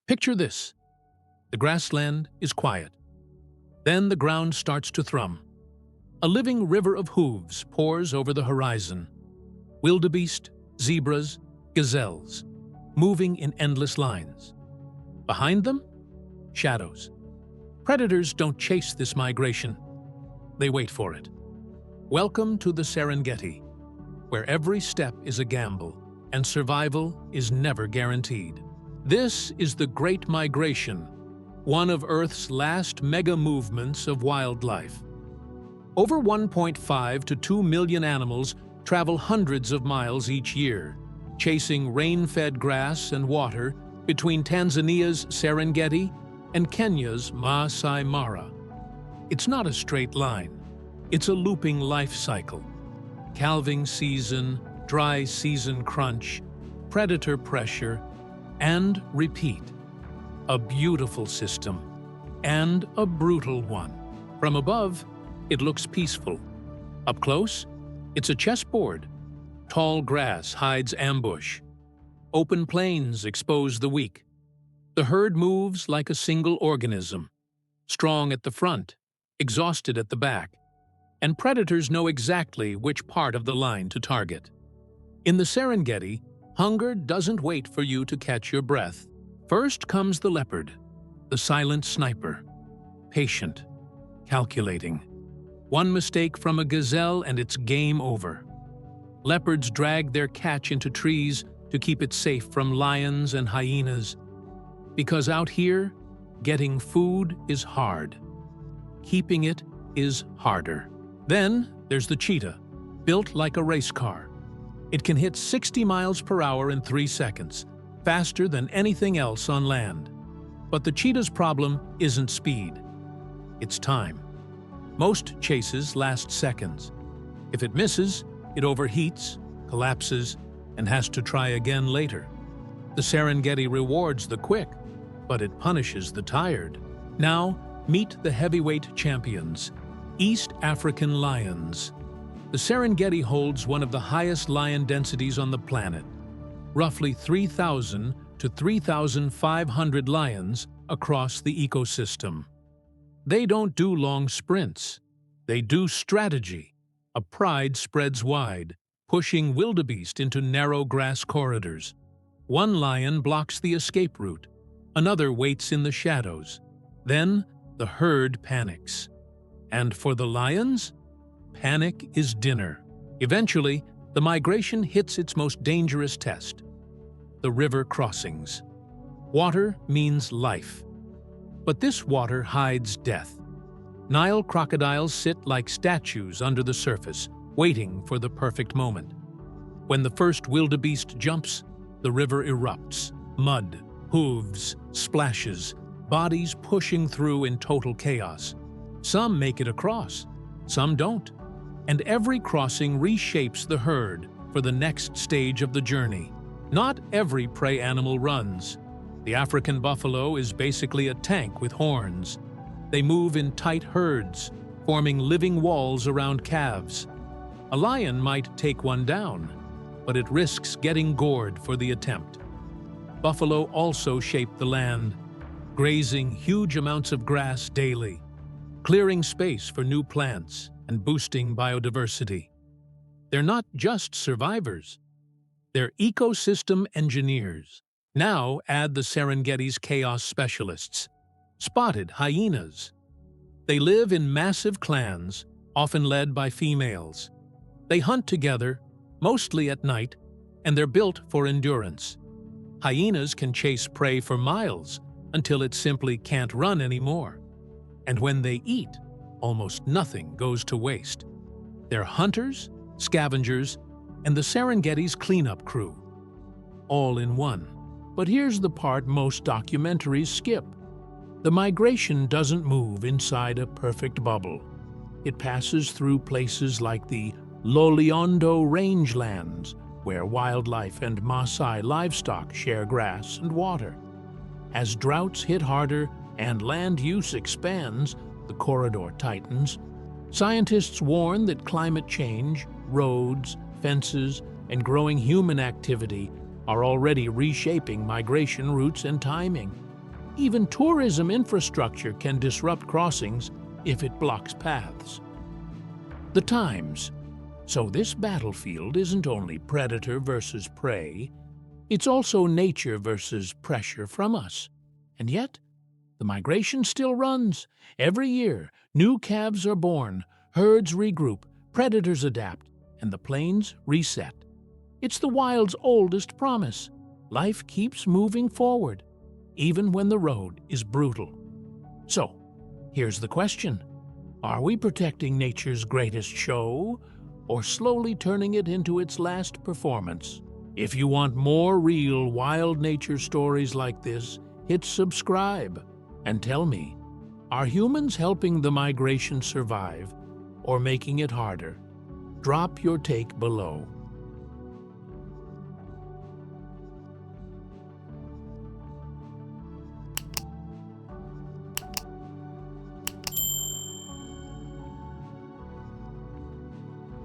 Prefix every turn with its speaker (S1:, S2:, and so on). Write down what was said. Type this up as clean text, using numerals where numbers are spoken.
S1: Picture this. The grassland is quiet. Then the ground starts to thrum. A living river of hooves pours over the horizon. Wildebeest, zebras, gazelles, moving in endless lines. Behind them, shadows. Predators don't chase this migration. They wait for it. Welcome to the Serengeti, where every step is a gamble and survival is never guaranteed. This is the Great Migration, one of Earth's last mega movements of wildlife. Over 1.5 to 2 million animals travel hundreds of miles each year, chasing rain-fed grass and water between Tanzania's Serengeti and Kenya's Masai Mara. It's not a straight line. It's a looping life cycle. Calving season, dry season crunch, predator pressure, and repeat. A beautiful system, and a brutal one. From above, it looks peaceful. Up close, it's a chessboard. Tall grass hides ambush. Open plains expose the weak. The herd moves like a single organism, strong at the front, exhausted at the back, and predators know exactly which part of the line to target. In the Serengeti, hunger doesn't wait for you to catch your breath. First comes the leopard, the silent sniper, patient, calculating. One mistake from a gazelle and it's game over. Leopards drag their catch into trees to keep it safe from lions and hyenas. Because out here, getting food is hard. Keeping it is harder. Then there's the cheetah, built like a race car. It can hit 60 miles per hour in 3 seconds, faster than anything else on land. But the cheetah's problem isn't speed. It's time. Most chases last seconds. If it misses, it overheats, collapses, and has to try again later. The Serengeti rewards the quick, but it punishes the tired. Now, meet the heavyweight champions, East African lions. The Serengeti holds one of the highest lion densities on the planet, roughly 3,000 to 3,500 lions across the ecosystem. They don't do long sprints. They do strategy. A pride spreads wide, pushing wildebeest into narrow grass corridors. One lion blocks the escape route. Another waits in the shadows. Then the herd panics. And for the lions, panic is dinner. Eventually, the migration hits its most dangerous test: the river crossings. Water means life. But this water hides death. Nile crocodiles sit like statues under the surface, waiting for the perfect moment. When the first wildebeest jumps, the river erupts. Mud, hooves, splashes, bodies pushing through in total chaos. Some make it across, some don't. And every crossing reshapes the herd for the next stage of the journey. Not every prey animal runs. The African buffalo is basically a tank with horns. They move in tight herds, forming living walls around calves. A lion might take one down, but it risks getting gored for the attempt. Buffalo also shape the land, grazing huge amounts of grass daily, clearing space for new plants and boosting biodiversity. They're not just survivors. They're ecosystem engineers. Now add the Serengeti's chaos specialists, spotted hyenas. They live in massive clans, often led by females. They hunt together, mostly at night, and they're built for endurance. Hyenas can chase prey for miles until it simply can't run anymore. And when they eat, almost nothing goes to waste. They're hunters, scavengers, and the Serengeti's cleanup crew, all in one. But here's the part most documentaries skip. The migration doesn't move inside a perfect bubble. It passes through places like the Loliondo rangelands, where wildlife and Maasai livestock share grass and water. As droughts hit harder and land use expands, the corridor tightens. Scientists warn that climate change, roads, fences, and growing human activity are already reshaping migration routes and timing. Even tourism infrastructure can disrupt crossings if it blocks paths. The times. So this battlefield isn't only predator versus prey, it's also nature versus pressure from us. And yet, the migration still runs. Every year, new calves are born, herds regroup, predators adapt, and the plains reset. It's the wild's oldest promise. Life keeps moving forward, even when the road is brutal. So, here's the question. Are we protecting nature's greatest show, or slowly turning it into its last performance? If you want more real wild nature stories like this, hit subscribe and tell me, are humans helping the migration survive or making it harder? Drop your take below.